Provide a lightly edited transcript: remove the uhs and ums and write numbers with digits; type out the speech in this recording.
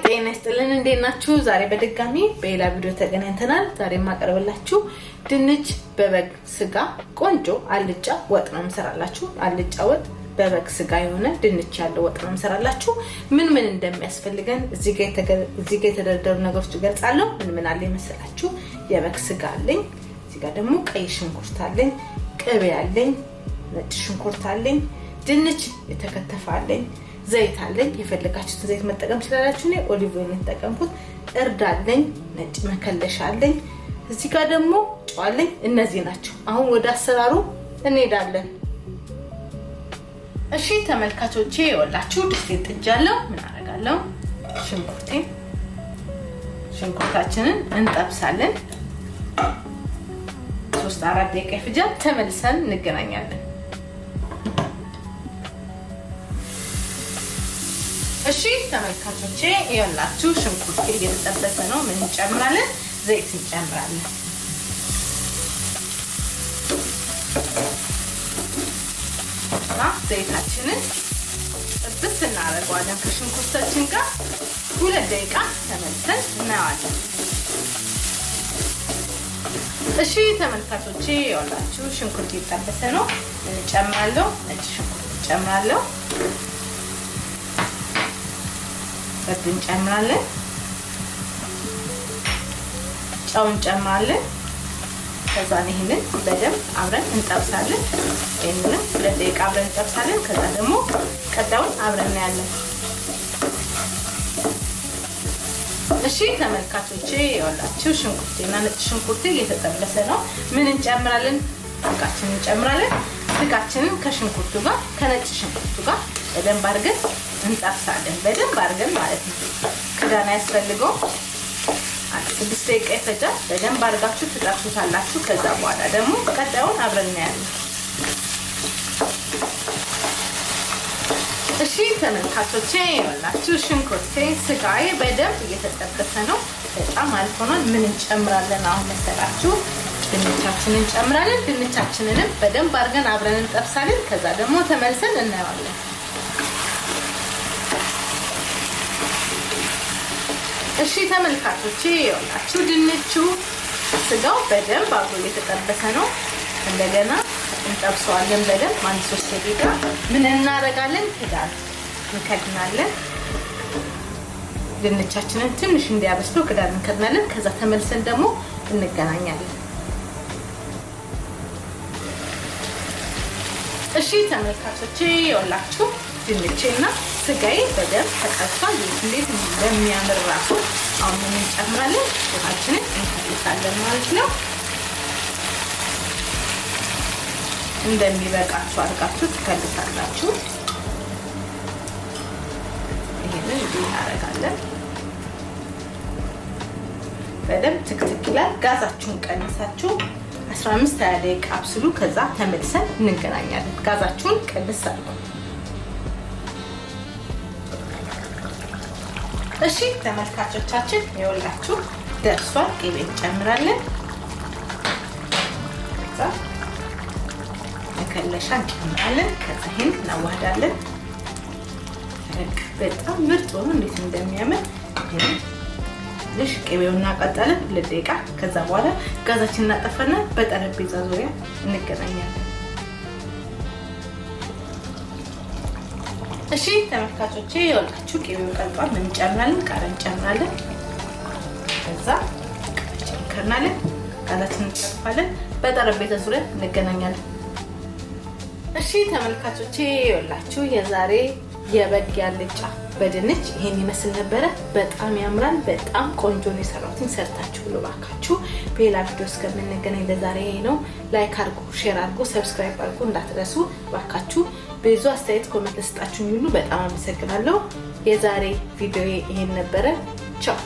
ጤና ይስጥልን እንዴት ናችሁ? ዛሬ በድጋሚ በሌላ ቪዲዮ ተገናኝተናል። ዛሬ ማቀርብላችሁ ድንች በበግ ስጋ ቆንጆ አልጫ ወጥ ነው የምሰራላችሁ። አልጫ ወጥ በበግ ስጋ የሆነ ድንች ያለው ወጥ ነው የምሰራላችሁ። ምን እንደሚያስፈልገን እዚህ ጋር የተደረደሩ ነገሮች እገልጻለሁ። ምን አለ መሰላችሁ? የበግ ስጋ አለኝ፣ እዚህ ጋር ደግሞ ቀይ ሽንኩርት አለኝ፣ ቅቤ አለኝ፣ ነጭ ሽንኩርት አለኝ፣ ድንች የተከተፈ አለኝ፣ ዘይት አለኝ። የፈለጋችሁት ዘይት መጠቀም ትችላላችሁ። እኔ ኦሊቭ ኦይል ተጠቀምኩት። እርድ አለኝ፣ ነጭ መከለሻ አለኝ፣ እዚህ ጋር ደግሞ ጨው አለኝ። እነዚህ ናቸው። አሁን ወደ አሰራሩ እንሄዳለን። እሺ ተመልካቾቼ ይወላችሁ ድስቴን ጥጃለሁ። ምን አደርጋለሁ? ሽንኩርታችንን እንጠብሳለን። 3-4 ደቂቃ ይፈጃል። ተመልሰን እንገናኛለን። እሺ ተመልካቾቼ ይኸውላችሁ ሽንኩርት እየተጠበሰ ነው። ምን እንጨምራለን? ዘይት እንጨምራለን። ዘይታችንን ጥብስ እናደርገዋለን ከሽንኩርታችን ጋር 2 ደቂቃ ተመልሰን እናየዋለን። እሺ ተመልካቾቼ ይኸውላችሁ ሽንኩርት እየተጠበሰ ነው። እንጨምራለሁ። ነጭ ሽንኩርት እንጨምራለሁ። እርድ እንጨምራለን። ጨው እንጨምራለን። ከዛ ይሄንን በደንብ አብረን እንጠብሳለን። ይሄንን 2 ደቂቃ አብረን እንጠብሳለን። ከዛ ደግሞ ቀጣዩን አብረን እናያለን። እሺ ተመልካቾቼ ይኸውላችሁ ሽንኩርቴና ነጭ ሽንኩርቴ እየተጠበሰ ነው። ምን እንጨምራለን? ስጋችንን እንጨምራለን። ስጋችንን ከሽንኩርቱ ጋር ከነጭ ሽንኩርቱ ጋር በደንብ አድርገን እንጠብሳለን። በደንብ አድርገን ማለት ነው። ክዳን ያስፈልገው 6 ደቂቃ ይፈጃል። በደንብ አድርጋችሁ ትጠብሱታላችሁ። ከዛ በኋላ ደግሞ ቀጣዩን አብረን እናያለን። እሺ ተመልካቾቼ ይኸውላችሁ ሽንኩርቴ ስጋዬ በደንብ እየተጠበሰ ነው። በጣም አሪፍ ሆኗል። ምን እንጨምራለን አሁን መሰላችሁ? ድንቻችንን እንጨምራለን። ድንቻችንንም በደንብ አድርገን አብረን እንጠብሳለን። ከዛ ደግሞ ተመልሰን እናየዋለን። እሺ ተመልካቾቼ ይኸውላችሁ ድንቹ ስጋው በደንብ አብሮ እየተጠበሰ ነው። እንደገና እንጠብሰዋለን በደንብ 3 ደቂቃ። ምን እናደርጋለን? ክዳን እንከድናለን። ድንቻችንን ትንሽ እንዲያበስለው ክዳን እንከድናለን። ከዛ ተመልሰን ደግሞ እንገናኛለን። እሺ ተመልካቾቼ ይኸውላችሁ ድንቼና ስጋዬ በደንብ ተቀርቷል። እንዴት እንደሚያምር ራሱ አሁን ምን እንጨምራለን? ውሃችንን እንከልሳለን ማለት ነው። እንደሚበቃችሁ አድርጋችሁ ትከልሳላችሁ። ይሄንን እንዲህ እናደርጋለን። በደንብ ትክትክ ይላል። ጋዛችሁን ቀንሳችሁ 15-20 ደቂቃ አብስሉ። ከዛ ተመልሰን እንገናኛለን። ጋዛችሁን ቀንስ አድርጉ። እሺ ተመልካቾቻችን ይኸውላችሁ ደርሷል። ቅቤ እንጨምራለን። ከዛ መከለሻ እንጨምራለን። ከዛ ይሄን እናዋህዳለን። በጣም ምርጥ ሆኖ እንዴት እንደሚያምር ልሽ ቅቤውን እናቀጣለን 2 ደቂቃ። ከዛ በኋላ ጋዛችንን እናጠፋና በጠረጴዛ ዙሪያ እንገናኛለን። እሺ ተመልካቾቼ ይኸውላችሁ ቅቤው ቀልጧል። ምን እንጨምራለን? ቃሪያ እንጨምራለን። ከዛ እንከርናለን። ጋዛችንን እንጠፋለን። በጠረጴዛ ዙሪያ እንገናኛለን። እሺ ተመልካቾቼ ይኸውላችሁ የዛሬ የበግ አልጫ በድንች ይሄን ይመስል ነበረ። በጣም ያምራል። በጣም ቆንጆ ነው የሰራሁት። ሰርታችሁ ብሎ ባካችሁ። በሌላ ቪዲዮ እስከምንገናኝ ለዛሬ ነው። ላይክ አድርጉ፣ ሼር አድርጉ፣ ሰብስክራይብ አድርጉ እንዳትረሱ ባካችሁ። ብዙ አስተያየት ኮሜንት ስጣችሁኝ ሁሉ በጣም አመሰግናለሁ። የዛሬ ቪዲዮ ይሄን ነበረ። ቻው።